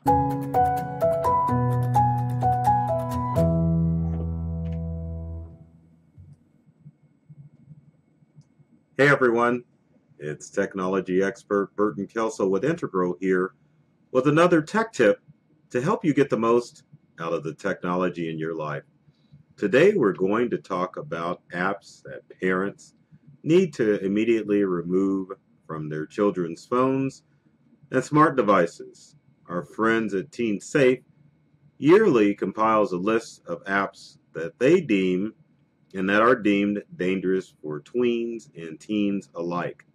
Hey everyone, it's technology expert Burton Kelso with Integral here with another tech tip to help you get the most out of the technology in your life. Today we're going to talk about apps that parents need to immediately remove from their children's phones and smart devices. Our friends at Teen Safe yearly compiles a list of apps that they deem and that are deemed dangerous for tweens and teens alike.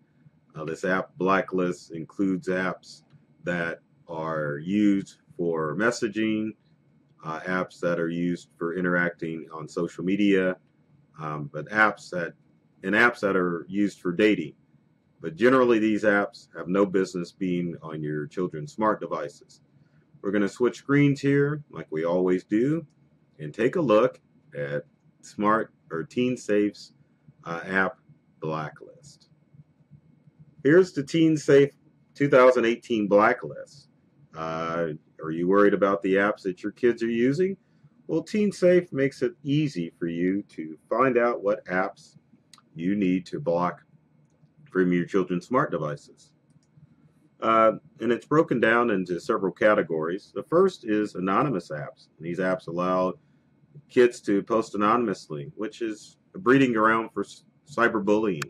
This app Blacklist includes apps that are used for messaging, apps that are used for interacting on social media, but apps that are used for dating. But generally, these apps have no business being on your children's smart devices. We're going to switch screens here, like we always do, and take a look at Smart or Teen Safe's app Blacklist. Here's the Teen Safe 2018 Blacklist. Are you worried about the apps that your kids are using? Well, Teen Safe makes it easy for you to find out what apps you need to block from your children's smart devices. And it's broken down into several categories. The first is anonymous apps. These apps allow kids to post anonymously, which is a breeding ground for cyberbullying.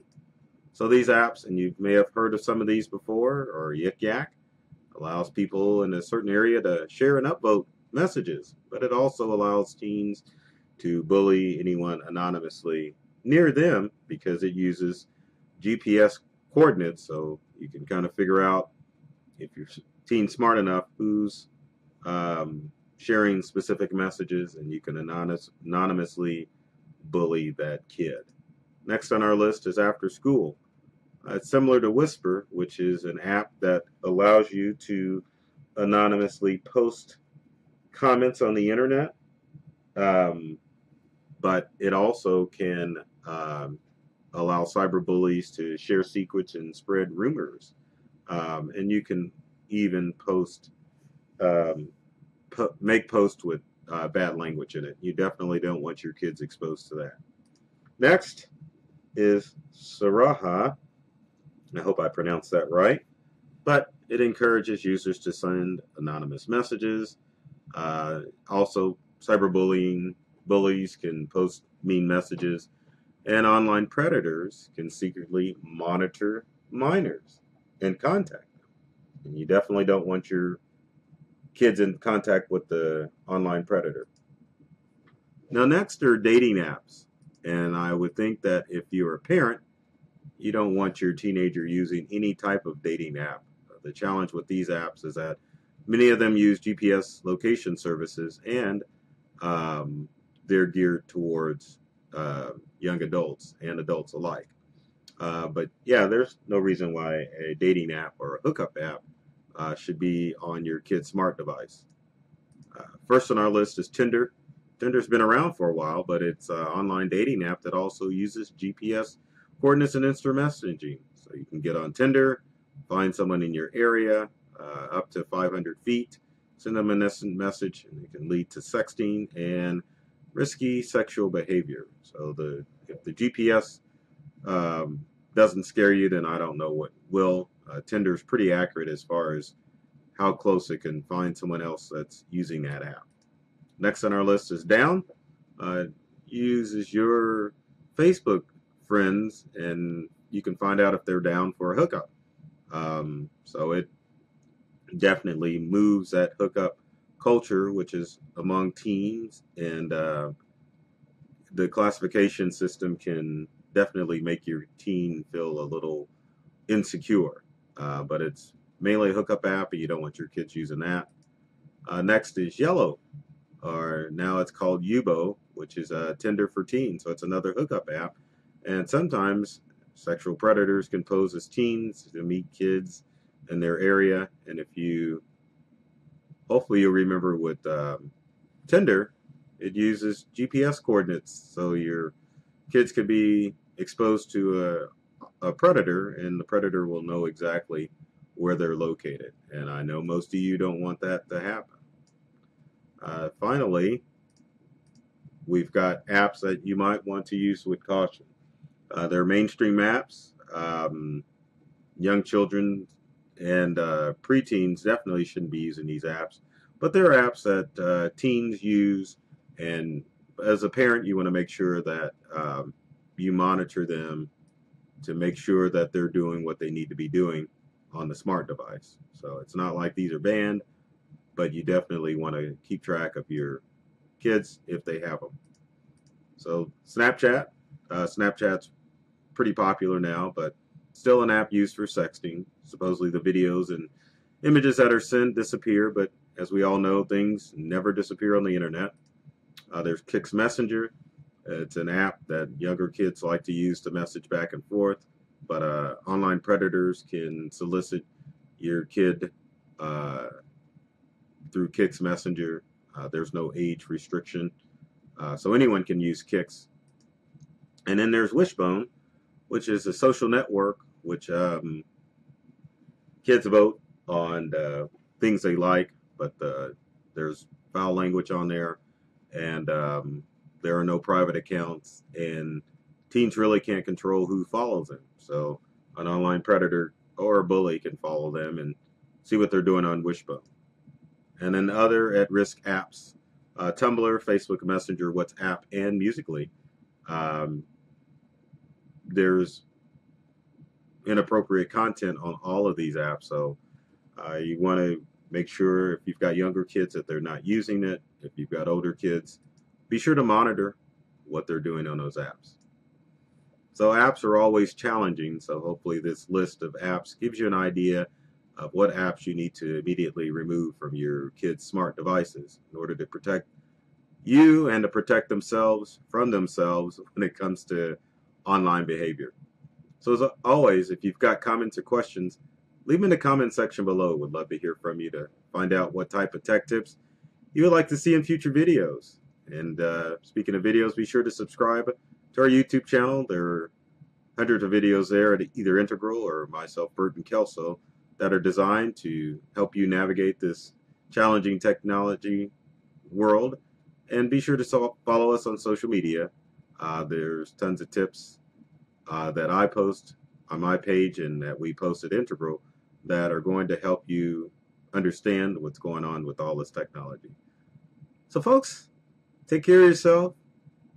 So these apps, and you may have heard of some of these before, or Yik Yak, allows people in a certain area to share and upvote messages, but it also allows teens to bully anyone anonymously near them because it uses GPS coordinates, so you can kind of figure out, if your teen's smart enough, who's sharing specific messages, and you can anonymously bully that kid. Next on our list is After School. It's similar to Whisper, which is an app that allows you to anonymously post comments on the internet, but it also can allow cyberbullies to share secrets and spread rumors. And you can even make posts with bad language in it. You definitely don't want your kids exposed to that. Next is Saraha. I hope I pronounced that right. But it encourages users to send anonymous messages. Also, bullies can post mean messages, and online predators can secretly monitor minors and contact them. And you definitely don't want your kids in contact with the online predator. Now, next are dating apps. And I would think that if you're a parent, you don't want your teenager using any type of dating app. The challenge with these apps is that many of them use GPS location services, and they're geared towards young adults and adults alike. But yeah, there's no reason why a dating app or a hookup app should be on your kid's smart device. First on our list is Tinder. Tinder's been around for a while, but it's an online dating app that also uses GPS coordinates and instant messaging. So you can get on Tinder, find someone in your area up to 500 feet, send them an instant message, and it can lead to sexting and risky sexual behavior. So if the GPS doesn't scare you, then I don't know what will. Tinder's pretty accurate as far as how close it can find someone else that's using that app. Next on our list is Down. Uses your Facebook friends, and you can find out if they're down for a hookup. So it definitely moves that hookup culture, which is among teens, and the classification system can definitely make your teen feel a little insecure. But it's mainly a hookup app, and you don't want your kids using that. Next is Yellow, or now it's called Yubo, which is Tinder for teens. So it's another hookup app. And sometimes sexual predators can pose as teens to meet kids in their area. And hopefully you'll remember with Tinder, it uses GPS coordinates. So your kids could be exposed to a predator, and the predator will know exactly where they're located. And I know most of you don't want that to happen. Finally, we've got apps that you might want to use with caution. They're mainstream apps. Young children and preteens definitely shouldn't be using these apps. But there are apps that teens use, and as a parent, you want to make sure that you monitor them to make sure that they're doing what they need to be doing on the smart device. So it's not like these are banned, but you definitely want to keep track of your kids if they have them. So Snapchat's pretty popular now, but still an app used for sexting. Supposedly the videos and images that are sent disappear, but as we all know, things never disappear on the internet. There's Kix Messenger. It's an app that younger kids like to use to message back and forth, but online predators can solicit your kid through Kix Messenger. There's no age restriction, so anyone can use Kix. And then there's Wishbone, which is a social network which kids vote on things they like, but there's foul language on there, and there are no private accounts, and teens really can't control who follows them. So an online predator or a bully can follow them and see what they're doing on Wishbone. And then other at-risk apps, Tumblr, Facebook Messenger, WhatsApp, and Musical.ly. There's inappropriate content on all of these apps, so you want to make sure if you've got younger kids that they're not using it. If you've got older kids, be sure to monitor what they're doing on those apps. So apps are always challenging, so hopefully this list of apps gives you an idea of what apps you need to immediately remove from your kids' smart devices in order to protect you and to protect themselves from themselves when it comes to online behavior. So as always, if you've got comments or questions, leave them in the comment section below. Would love to hear from you to find out what type of tech tips you would like to see in future videos. And speaking of videos, be sure to subscribe to our YouTube channel. There are hundreds of videos there at either Integral or myself, Burton Kelso, that are designed to help you navigate this challenging technology world. And be sure to follow us on social media. There's tons of tips that I post on my page and that we post at Integral that are going to help you understand what's going on with all this technology. So folks, take care of yourself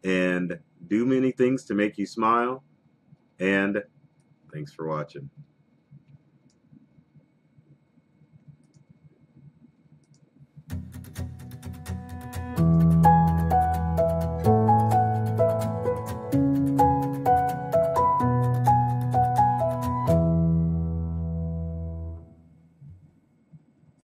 and do many things to make you smile. And thanks for watching.